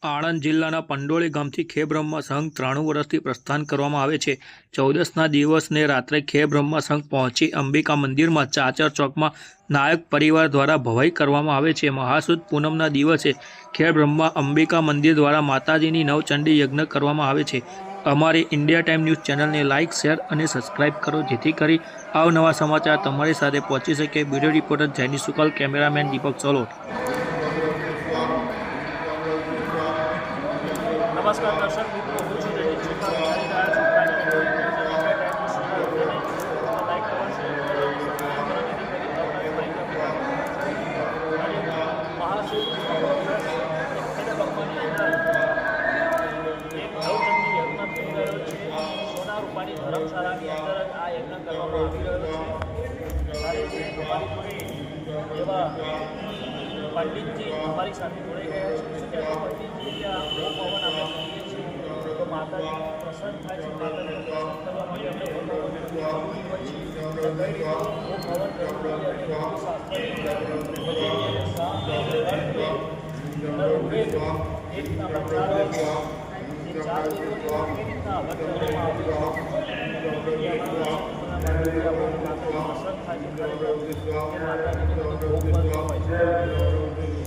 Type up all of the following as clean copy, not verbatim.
આણંદ જિલ્લાના પંડોળી ગામથી ખેબ્રહ્મા સંઘ 93 વર્ષથી પ્રસ્થાન કરવામાં આવે છે। 14ના દિવસને રાત્રે ખેબ્રહ્મા સંઘ પહોંચી અંબિકા મંદિરમાં ચાચર ચોકમાં નાયક પરિવાર દ્વારા ભવાઈ કરવામાં આવે છે। મહાસુદ પૂનમના દિવસે ખેબ્રહ્મા અંબિકા મંદિર દ્વારા માતાજીની નવચંડી યજ્ઞ કરવામાં આવે છે। અમારી ઇન્ડિયા ટાઈમ ન્યૂઝ ચેનલને લાઇક, શેર અને સબસ્ક્રાઇબ કરો, જેથી કરી અવનવા સમાચાર તમારી સાથે પહોંચી શકે। Bureau reporter Jaini Shukla, cameraman દીપક સોલોટ। નમસ્કાર દર્શક મિત્રો, હું છું જયદીપ શુક્લા, જોઈ રહ્યા છો પ્રાઇમ પેટ્રોલિંગ ન્યૂઝ અને ઇન્ડિયા ટાઈમ્સ ચેનલ, તેને લાઈક કરો, શેર કરો અને સબસ્ક્રાઇબ કરો, જેથી કરી અવનવી માહિતી મહાસુદ ખેડબ્રહ્માની અંદર એક નવચંડી યજ્ઞ થઈ રહ્યો છે। સોના રૂપાની ધર્મશાળાની અંદર આ યજ્ઞ કરવામાં આવી રહ્યો છે। ત્યારે જે અમારી જોડે એવા પંડિતજી અમારી સાથે જોડાઈ ગયા છે। પંડિતજી આ હોમ હવન આપણે કરીએ છીએ તો માતાજી પ્રસન્ન થાય છે। માતાજીને પ્રસન્ન કરવા માટે આપણે હોમ હવન જરૂરી હોય છે। એટલે કઈ રીતે હોમ હવન કરવું જોઈએ અને શાસ્ત્રની એક રીતના બંધાર હોય છે, એ 4 દેવોની કેવી રીતના હવન કરવામાં આવે છે,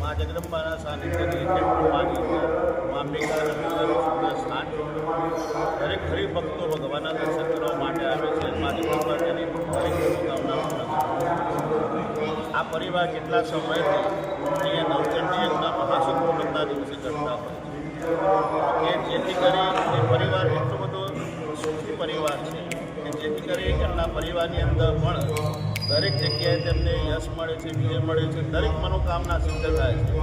माँ जगदम्बा सानिध्यની સ્થાન દરેક ગરીબ ભક્તો ભગવાનના દર્શન કરવા માટે આવે છે। મા જગદમ્બા તેની દરેક મનોકામના આ પરિવાર કેટલા સમયથી અહીંયા નવચંડી યજ્ઞ મહાસુદ પૂનમના દિવસે કરતા હોય છે, કે જેથી કરી એ પરિવાર એટલો બધો સુખી પરિવાર છે કે જેથી કરી એમના પરિવારની અંદર પણ દરેક જગ્યાએ તેમને યશ મળે છે, વિજય મળે છે, દરેક મનોકામના સિદ્ધ થાય છે।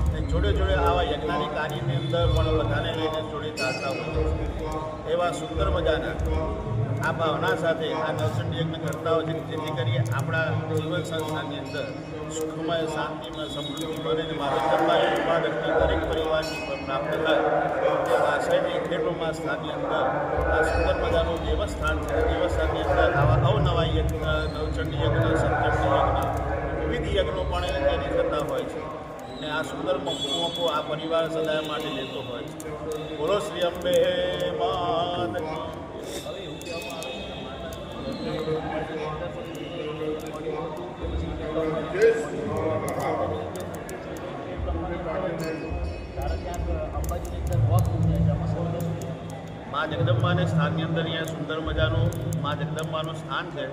અને જોડે જોડે આવા યજ્ઞાની કાર્યની અંદર પણ બધાને લઈને જોડે ચાલતા હોય છે। એવા સુંદર મજાના આ ભાવના સાથે આ નવચંડી યજ્ઞ કરતા હોય છે, જેથી કરી આપણા જીવન સંસ્થાની અંદર સુખમય, શાંતિમય, સમૃદ્ધિ બને અને માતા જગદંબાની ઉપાદકની દરેક પરિવારની પ્રાપ્ત થાય તે આશયની ખેડબ્રહ્મા સ્થાનની અંદર આ સુંદર મજાનું દેવસ્થાન છે। દેવસ્થાનની અંદર આવા અવનવા યજ્ઞ, નવચંડી યજ્ઞ, સપ્તચંડી યજ્ઞ, વિવિધ યજ્ઞો પણ તેની થતા હોય છે અને આ સુંદર મોકો આ પરિવાર સદાય માટે લેતો હોય છે। બોલો શ્રી અંબે માત કી। મા જગદંબાને સ્થાનની અંદર અહીંયા સુંદર મજાનું મા જગદંબાનું સ્થાન છે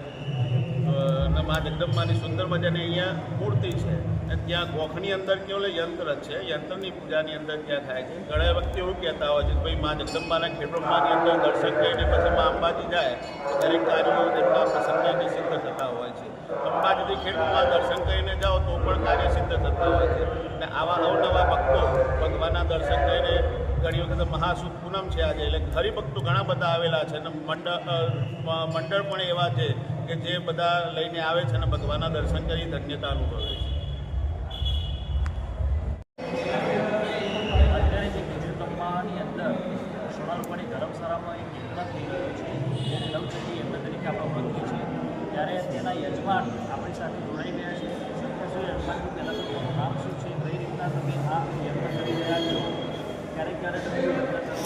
અને મા જગદંબાની સુંદર મજાની અહીંયા મૂર્તિ છે અને ત્યાં ગોખની અંદર કેવલ યંત્ર છે, યંત્રની પૂજાની અંદર ત્યાં થાય છે। ઘણા વખતે એવું કહેતા હોય છે કે ભાઈ મા જગદંબાના ખેડબ્રહ્માની અંદર દર્શન કરીને પછી મા અંબાજી જાય તો દરેક કાર્યો તેમના પ્રસંગની સિદ્ધ થતા હોય છે। અંબાજીથી ખેડબ્રહ્મા દર્શન કરીને જાઓ તો પણ કાર્ય સિદ્ધ થતા હોય છે અને આવા અવનવા ભક્તો ભગવાનના દર્શન કરીને ઘણી વખત મહાસુદ પૂનમ છે આજે, એટલે હરિભક્તો ઘણા બધા આવેલા છે અને મંડળ પણ એવા છે કે જે બધા લઈને આવે છે અને ભગવાનના દર્શન કરી ધન્યતા અનુભવે છે। અત્યારે જે ખેડબ્રહ્માની અંદર સોનારૂપાની ધર્મશાળામાં એક યજ્ઞ થઈ રહ્યો છે, જેને નવચંડી યજ્ઞ તરીકે આપણે ઓળખીએ છીએ, ત્યારે તેના યજમાન આપણી સાથે જોડાઈ ગયા છે। શંકરસિંહ યજમાનનું પહેલાં તો તમારું નામ શું છે, કઈ રીતના તમે આ યજ્ઞ કરી રહ્યા છો, ક્યારેક ક્યારેક તમે યજ્ઞ કરવાનું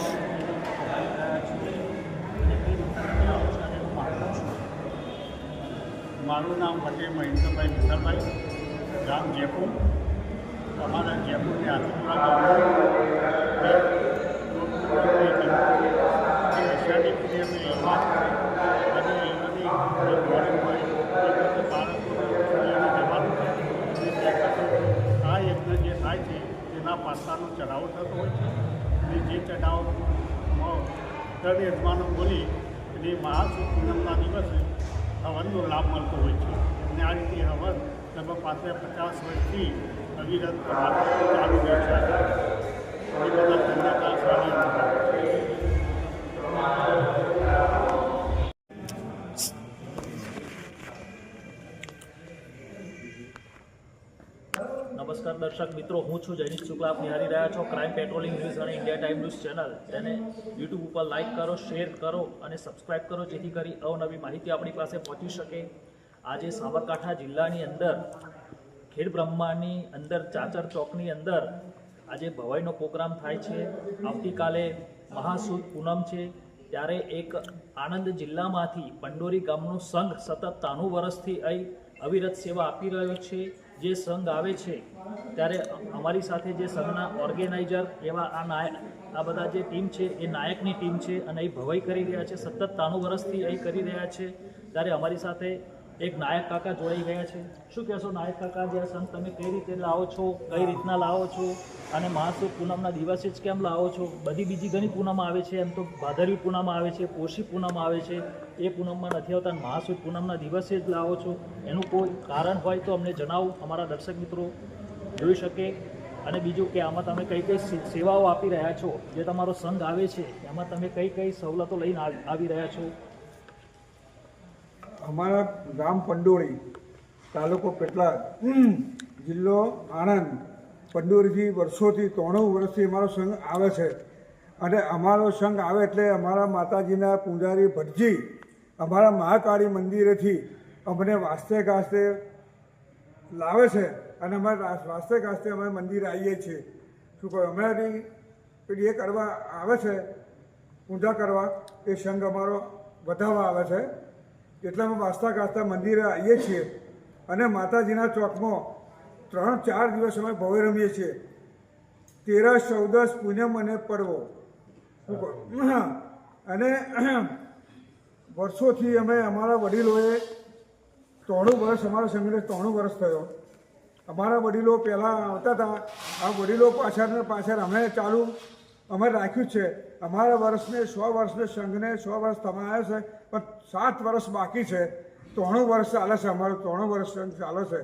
રહ્યા છો અને કઈ રીતના તમે આવો છો અને એનું મહત્વ શું? મારું નામ પટેલ મહેન્દ્રભાઈ વિશાલભાઈ, ગામ જયપુર। અમારા જયપુરની આજુબાજુ એશિયાની પૂર્ણિમાની યજમાન અને એનાથી મોડેલ હોય એ બાળકોને જવાનું છે અને આ યજ્ઞ જે થાય છે તેના પાસાનો ચઢાવો થતો હોય છે અને જે ચઢાવોમાં ત્રણ યજમાનો બોલી અને મહાસુદ પૂનમના દિવસે હવનનો લાભ મળતો હોય છે અને આ રીતે હવન લગભગ 50 વર્ષથી અવિરત ચાલુ હોય છે। એ બધા ધન્યતા સારી નમસ્કાર દર્શક મિત્રો, હું છું જયદીપ શુક્લા, આપ નિહાળી રહ્યા છો ક્રાઇમ પેટ્રોલિંગ ન્યૂઝ અને ઇન્ડિયા ટાઈમ ન્યૂઝ ચેનલ, તેને યુટ્યુબ ઉપર લાઇક કરો, શેર કરો અને સબસ્ક્રાઇબ કરો, જેથી કરી અવનવી માહિતી આપણી પાસે પહોંચી શકે। આજે સાબરકાંઠા જિલ્લાની અંદર ખેડબ્રહ્માની અંદર ચાચર ચોકની અંદર આજે ભવાઈનો પ્રોગ્રામ થાય છે. આવતીકાલે મહાસુદ પૂનમ છે, ત્યારે એક આણંદ જિલ્લામાંથી પંડોરી ગામનો સંઘ સતત 93 વર્ષથી અહીં અવિરત સેવા આપી રહ્યો છે. જે સંઘ આવે છે ત્યારે અમારી સાથે જે સંઘના ઓર્ગેનાઇઝર એવા આ બધા જે ટીમ છે એ નાયકની ટીમ છે અને અહીં ભવાઈ કરી રહ્યા છે. સતત 93 વર્ષથી અહીં કરી રહ્યા છે. ત્યારે અમારી સાથે એક નાયક કાકા જોડાઈ ગયા છે. શું કહેશો નાયક કાકા, જે આ સંઘ તમે કઈ રીતે લાવો છો, કઈ રીતના લાવો છો અને મહાસુદ પૂનમના દિવસે જ કેમ લાવો છો? બધી બીજી ઘણી પૂનમ આવે છે, એમ તો ભાદરવી પૂનમ આવે છે, પોષી પૂનમ આવે છે, એ પૂનમમાં નથી આવતા. મહાસુદ પૂનમના દિવસે જ લાવો છો, એનું કોઈ કારણ હોય તો અમને જણાવો, અમારા દર્શક મિત્રો જોઈ શકે. અને બીજું કે આમાં તમે કઈ કઈ સેવાઓ આપી રહ્યા છો, જે તમારો સંઘ આવે છે એમાં તમે કઈ કઈ સવલતો લઈને આવી રહ્યા છો? અમારા ગામ પંડોળી, તાલુકો પેટલાદ, જિલ્લો આણંદ, પંડોળીથી વર્ષોથી 93 વર્ષથી અમારો સંઘ આવે છે. અને અમારો સંઘ આવે એટલે અમારા માતાજીના પૂજારી ભટજી અમારા મહાકાળી મંદિરેથી અમને વાસ્તે ગાસ્તે લાવે છે અને અમે વાસ્તે ગાસ્તે અમે મંદિરે આવીએ છીએ. શું કહો, અમારી પેલી એ કરવા આવે છે, પૂજા કરવા, એ સંઘ અમારો વધારવા આવે છે. એટલે અમે વાસ્તા ગાસ્તા મંદિરે આવીએ છીએ અને માતાજીના ચોકમાં 3-4 દિવસ અમે ભવાઈ રમીએ છીએ. 13, 14 પૂનમ અને પર્વો. અને વર્ષોથી અમે અમારા વડીલોએ 93 વર્ષ, અમારા સંઘને 93 વર્ષ થયો. અમારા વડીલો પહેલાં આવતા હતા, આ વડીલો પાછળ અમે ચાલુ અમે રાખ્યું છે. અમારા વર્ષને 100 વર્ષને સંઘને 100 વર્ષ તમારે છે, પણ 7 વર્ષ બાકી છે. 93 વર્ષ ચાલે છે, અમારું 93 વર્ષ સંઘ ચાલે છે.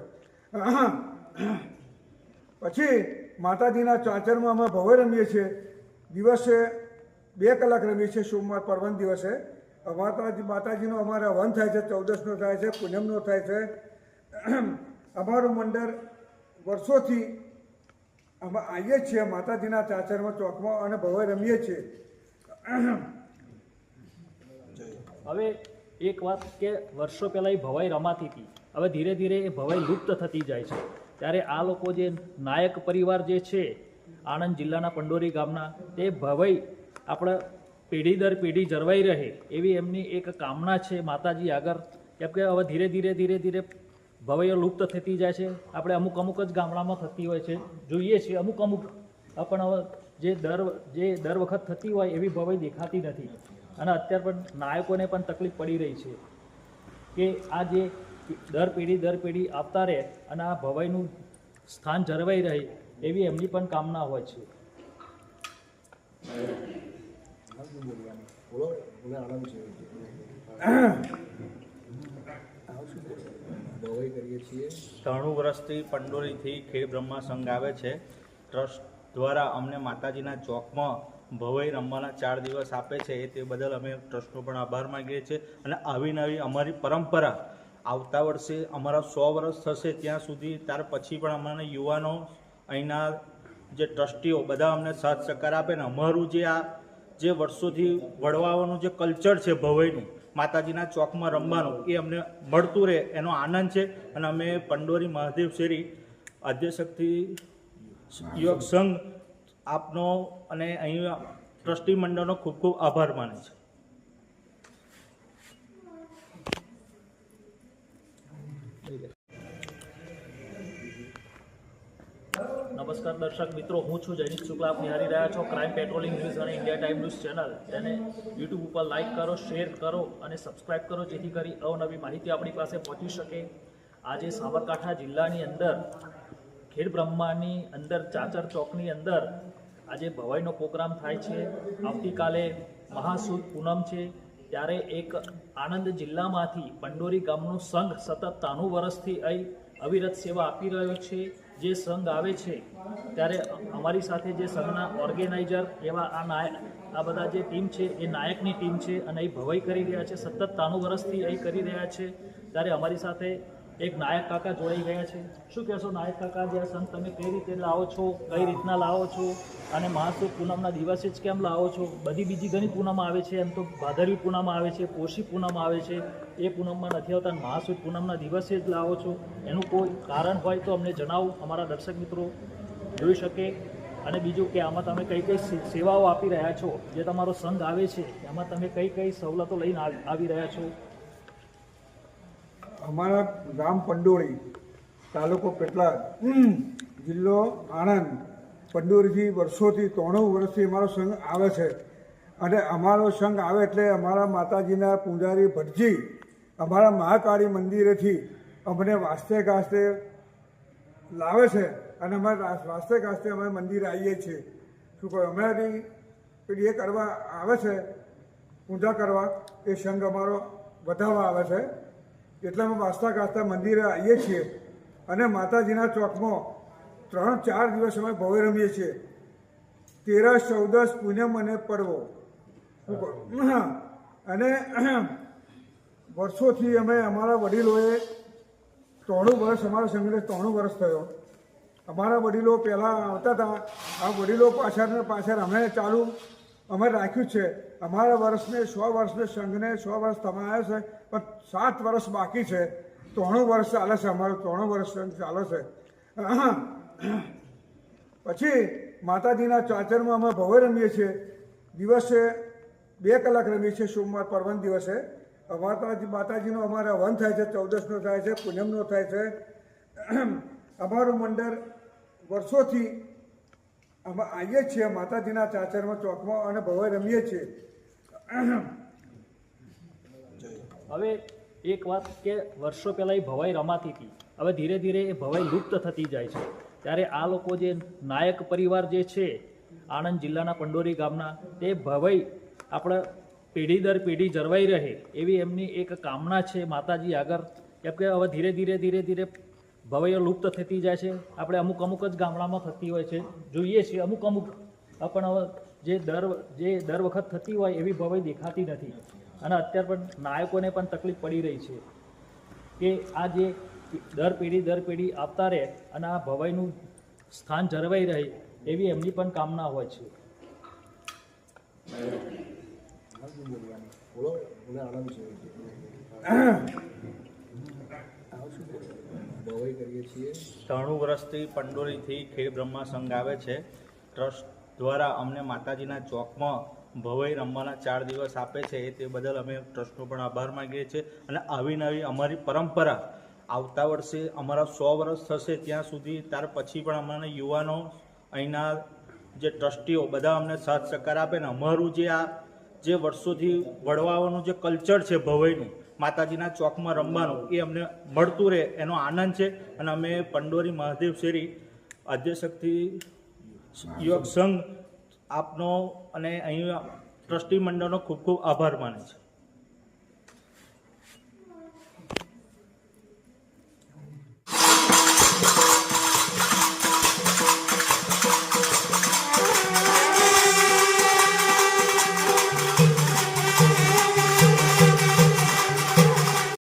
પછી માતાજીના ચાચરમાં અમે ભવાઈ રમીએ છીએ. દિવસે 2 કલાક રમીએ છીએ. સોમવાર પર્વન દિવસે માતાજીનો અમારે હવન થાય છે, 14નો થાય છે, પૂનમનો થાય છે. અમારું મંડળ વર્ષોથી અમે આવીએ છીએ માતાજીના ચાચરમાં ચોકમાં અને ભવાઈ રમીએ છીએ. હવે એક વાત કે વર્ષો પહેલાં એ ભવાઈ રમાતી હતી, હવે ધીરે ધીરે એ ભવાઈ લુપ્ત થતી જાય છે. ત્યારે આ લોકો જે નાયક પરિવાર જે છે આણંદ જિલ્લાના પંડોરી ગામના, તે ભવાઈ આપણે પેઢી દર પેઢી જળવાઈ રહે એવી એમની એક કામના છે માતાજી આગળ. કેમ કે હવે ધીરે ધીરે ભવાઈઓ લુપ્ત થતી જાય છે. આપણે અમુક જ ગામડામાં થતી હોય છે, જોઈએ છીએ અમુક પણ હવે જે દર વખત થતી હોય એવી ભવાઈ દેખાતી નથી. અને અત્યારે પણ નાયકોને પણ તકલીફ પડી રહી છે કે આ જે દર પેઢી આવતા રહે અને આ ભવાઈનું સ્થાન જળવાઈ રહે એવી એમની પણ કામના હોય છે. ભવાઈ કરીએ છીએ. 93 વર્ષથી પંડોરીથી ખેડ બ્રહ્મા સંઘ આવે છે. ટ્રસ્ટ દ્વારા અમને માતાજીના ચોકમાં ભવાઈ રમવાના 4 દિવસ આપે છે, તે બદલ અમે ટ્રસ્ટનો પણ આભાર માગીએ છીએ. અને આવી નવી અમારી પરંપરા આવતા વર્ષે અમારા 100 વર્ષ થશે ત્યાં સુધી, ત્યાર પછી પણ અમારા યુવાનો અહીંના જે ટ્રસ્ટીઓ બધા અમને સાથ સહકાર આપે ને અમારું જે વર્ષોથી વડવાઓનું જે કલ્ચર છે ભવાઈનું, માતાજીના ચોકમાં રમવાનું, એ અમને મળતું રહે એનો આનંદ છે. અને અમે પંડોરી મહાદેવ શેરી આદ્યશક્તિ યુવક સંઘ આપનો અને અહીં ટ્રસ્ટી મંડળનો ખૂબ ખૂબ આભાર માને છે. નમસ્કાર દર્શક મિત્રો, હું છું જયદીપ શુક્લા. આપ નિહાળી રહ્યા છો ક્રાઇમ પેટ્રોલિંગ ન્યૂઝ અને ઇન્ડિયા ટાઈમ ન્યૂઝ ચેનલ. તેને યુટ્યુબ ઉપર લાઇક કરો, શેર કરો અને સબસ્ક્રાઇબ કરો, જેથી કરી અવનવી માહિતી આપણી પાસે પહોંચી શકે. આજે સાબરકાંઠા જિલ્લાની અંદર ખેડ બ્રહ્માની અંદર ચાચર ચોકની અંદર આજે ભવાઈનો પ્રોગ્રામ થાય છે. આવતીકાલે મહાસુદ પૂનમ છે, ત્યારે એક આણંદ જિલ્લામાંથી પંડોરી ગામનો સંઘ સતત 93 વર્ષથી અહીં અવિરત સેવા આપી રહ્યો છે. જે સંઘ આવે છે ત્યારે અમારી સાથે જે સંઘના ઓર્ગેનાઇઝર એવા આ બધા જે ટીમ છે એ નાયકની ટીમ છે અને અહીં ભવાઈ કરી રહ્યા છે. સતત 93 વર્ષથી અહીં કરી રહ્યા છે. ત્યારે અમારી સાથે એક નાયક કાકા જોડાઈ ગયા છે. શું કહેશો નાયક કાકા, જે આ સંઘ તમે કઈ રીતે લાવો છો, કઈ રીતના લાવો છો અને મહાસુદ પૂનમના દિવસે જ કેમ લાવો છો? બધી બીજી ઘણી પૂનમ આવે છે, એમ તો ભાદરવી પૂનમ આવે છે, પોષી પૂનમ આવે છે, એ પૂનમમાં નથી આવતા. મહાસુદ પૂનમના દિવસે જ લાવો છો, એનું કોઈ કારણ હોય તો અમને જણાવો, અમારા દર્શક મિત્રો જોઈ શકે. અને બીજું કે આમાં તમે કઈ કઈ સેવાઓ આપી રહ્યા છો, જે તમારો સંઘ આવે છે એમાં તમે કઈ કઈ સવલતો લઈને આવી રહ્યા છો? અમારા ગામ પંડોળી, તાલુકો પેટલાદ, જિલ્લો આણંદ, પંડોળીથી વર્ષોથી 93 વર્ષથી અમારો સંઘ આવે છે. અને અમારો સંઘ આવે એટલે અમારા માતાજીના પૂજારી ભટજી અમારા મહાકાળી મંદિરેથી અમને વાસ્તે ગાસ્તે લાવે છે અને અમે વાસ્તે ગાસ્તે અમે મંદિરે આવીએ છીએ. શું કહો, અમારી પેલી એ કરવા આવે છે, પૂજા કરવા, એ સંઘ અમારો વધારવા આવે છે. એટલે અમે વાસ્તા ગાસ્તા મંદિરે આવીએ છીએ અને માતાજીના ચોકમાં 3-4 દિવસ અમે ભવે રમીએ છીએ. 13, 14 પૂનમ અને પર્વો. અને વર્ષોથી અમે અમારા વડીલોએ 93 વર્ષ, અમારા સંઘને 93 વર્ષ થયો. અમારા વડીલો પહેલાં આવતા હતા, આ વડીલો પાછળ અમે ચાલુ અમે રાખ્યું છે. અમારા વર્ષને 100 વર્ષને સંઘને 100 વર્ષ તમારે છે, પણ 7 વર્ષ બાકી છે. 93 વર્ષ ચાલે છે, અમારું 93 વર્ષ સંઘ ચાલે છે. પછી માતાજીના ચાચરમાં અમે ભવે રમીએ છીએ. દિવસે 2 કલાક રમીએ છીએ, સોમવાર પર્વન દિવસે. માતાજીનો અમારે હવન થાય છે, 14નો થાય છે, પૂનમનો થાય છે. અમારું મંડળ વર્ષોથી અમે આવીએ છીએ માતાજીના ચાચરમાં ચોકમાં અને ભવે રમીએ છીએ. હવે એક વાત કે વર્ષો પહેલાં એ ભવાઈ રમાતી હતી, હવે ધીરે ધીરે એ ભવાઈ લુપ્ત થતી જાય છે. ત્યારે આ લોકો જે નાયક પરિવાર જે છે આણંદ જિલ્લાના પંડોરી ગામના, તે ભવાઈ આપણે પેઢી દર પેઢી જળવાઈ રહે એવી એમની એક કામના છે માતાજી આગળ. કેમ કે હવે ધીરે ધીરે ભવાઈઓ લુપ્ત થતી જાય છે. આપણે અમુક જ ગામડામાં થતી હોય છે, જોઈએ છીએ અમુક પણ હવે જે દર વખત થતી હોય એવી ભવાઈ દેખાતી નથી. અને અત્યારે પણ નાયકોને પણ તકલીફ પડી રહી છે કે આ જે દર પેઢી આવતા રહે અને આ ભવાઈનું સ્થાન જળવાઈ રહે એવી એમની પણ કામના હોય છે. ભવાઈ કરીએ છીએ. 93 વર્ષથી પંડોરીથી ખેડ બ્રહ્મા સંઘ આવે છે. ટ્રસ્ટ દ્વારા અમને માતાજીના ચોકમાં ભવાઈ રમવાના 4 દિવસ આપે છે, તે બદલ અમે ટ્રસ્ટનો પણ આભાર માગીએ છીએ. અને આવી નવી અમારી પરંપરા આવતા વર્ષે અમારા 100 વર્ષ થશે ત્યાં સુધી, ત્યાર પછી પણ અમારા યુવાનો, અહીંના જે ટ્રસ્ટીઓ બધા અમને સાથ સહકાર આપે ને અમારું જે વર્ષોથી વડવાઓનું જે કલ્ચર છે ભવાઈનું, માતાજીના ચોકમાં રમવાનું, એ અમને મળતું રહે એનો આનંદ છે. અને અમે પંડોરી મહાદેવ શેરી આદ્યશક્તિ યુવક સંઘ આપનો અને અહીં ટ્રસ્ટી મંડળનો ખૂબ ખૂબ આભાર માને છે.